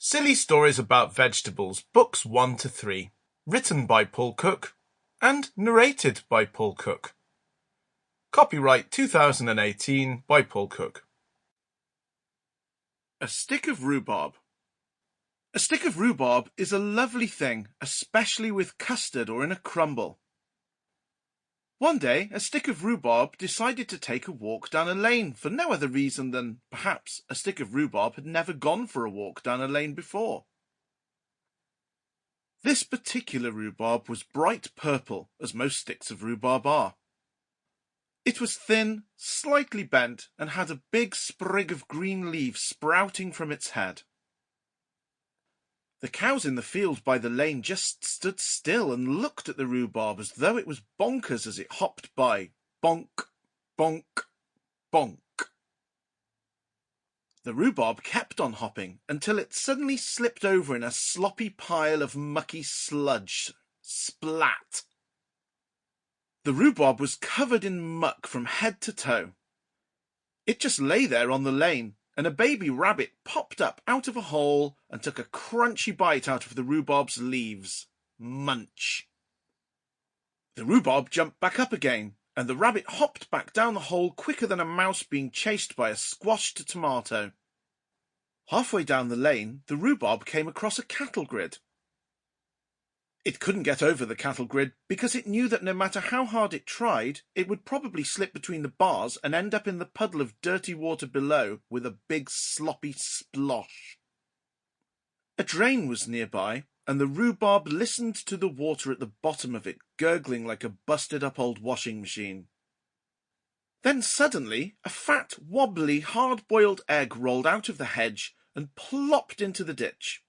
Silly Stories About Vegetables, Books 1 to 3, written by Paul Cook and narrated by Paul Cook. Copyright 2018 by Paul Cook. A stick of rhubarb. A stick of rhubarb is a lovely thing, especially with custard or in a crumble. One day, a stick of rhubarb decided to take a walk down a lane for no other reason than, perhaps, a stick of rhubarb had never gone for a walk down a lane before. This particular rhubarb was bright purple, as most sticks of rhubarb are. It was thin, slightly bent, and had a big sprig of green leaves sprouting from its head. The cows in the field by the lane just stood still and looked at the rhubarb as though it was bonkers as it hopped by. Bonk, bonk, bonk. The rhubarb kept on hopping until it suddenly slipped over in a sloppy pile of mucky sludge. Splat! The rhubarb was covered in muck from head to toe. It just lay there on the lane, and a baby rabbit popped up out of a hole and took a crunchy bite out of the rhubarb's leaves. Munch. The rhubarb jumped back up again, and the rabbit hopped back down the hole quicker than a mouse being chased by a squashed tomato. Halfway down the lane, the rhubarb came across a cattle grid. It couldn't get over the cattle grid because it knew that no matter how hard it tried, it would probably slip between the bars and end up in the puddle of dirty water below with a big sloppy splosh. A drain was nearby, and the rhubarb listened to the water at the bottom of it gurgling like a busted-up old washing machine. Then suddenly, a fat, wobbly, hard-boiled egg rolled out of the hedge and plopped into the ditch.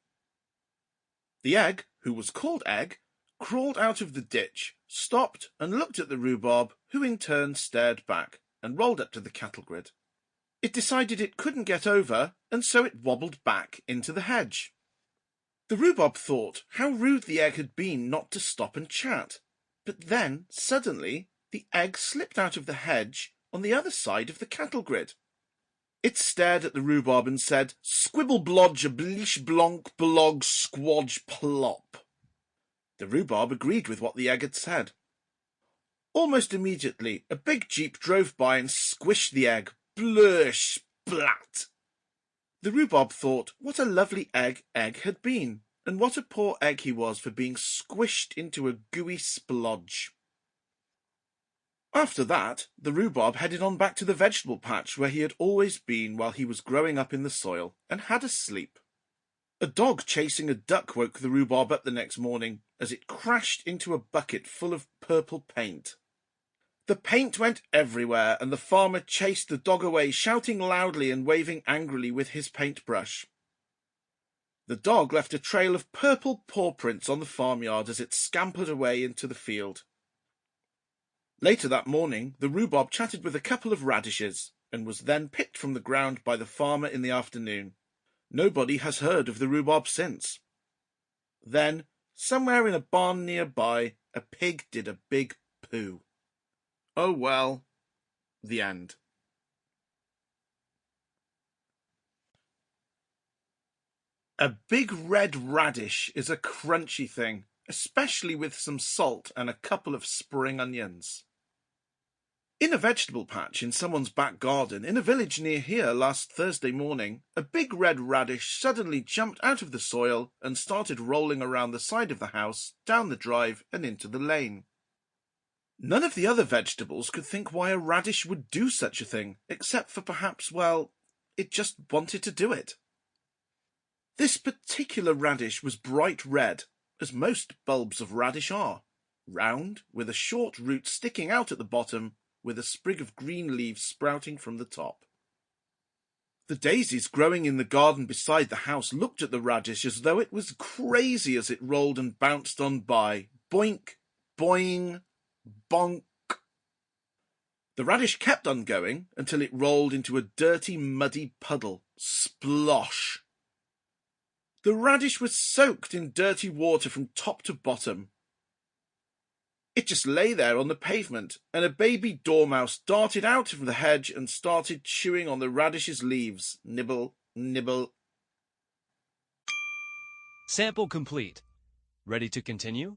The egg, who was called Egg, crawled out of the ditch, stopped and looked at the rhubarb, who in turn stared back and rolled up to the cattle grid. It decided it couldn't get over, and so it wobbled back into the hedge. The rhubarb thought how rude the egg had been not to stop and chat, but then, suddenly, the egg slipped out of the hedge on the other side of the cattle grid. It stared at the rhubarb and said, "Squibble blodge a bleesh blonk blog squodge plop." The rhubarb agreed with what the egg had said. Almost immediately, a big jeep drove by and squished the egg. Blursh, splat! The rhubarb thought what a lovely egg had been, and what a poor egg he was for being squished into a gooey splodge. After that, the rhubarb headed on back to the vegetable patch where he had always been while he was growing up in the soil, and had a sleep. A dog chasing a duck woke the rhubarb up the next morning as it crashed into a bucket full of purple paint. The paint went everywhere, and the farmer chased the dog away, shouting loudly and waving angrily with his paintbrush. The dog left a trail of purple paw prints on the farmyard as it scampered away into the field. Later that morning, the rhubarb chatted with a couple of radishes, and was then picked from the ground by the farmer in the afternoon. Nobody has heard of the rhubarb since. Then, somewhere in a barn nearby, a pig did a big poo. Oh well, the end. A big red radish is a crunchy thing, especially with some salt and a couple of spring onions. In a vegetable patch in someone's back garden in a village near here last Thursday morning, a big red radish suddenly jumped out of the soil and started rolling around the side of the house, down the drive and into the lane. None of the other vegetables could think why a radish would do such a thing, except for perhaps, well, it just wanted to do it. This particular radish was bright red, as most bulbs of radish are, round, with a short root sticking out at the bottom, with a sprig of green leaves sprouting from the top. The daisies growing in the garden beside the house looked at the radish as though it was crazy as it rolled and bounced on by. Boink, boing, bonk. The radish kept on going until it rolled into a dirty, muddy puddle. Splosh. The radish was soaked in dirty water from top to bottom. It just lay there on the pavement, and a baby dormouse darted out of the hedge and started chewing on the radish's leaves. Nibble, nibble. Sample complete. Ready to continue?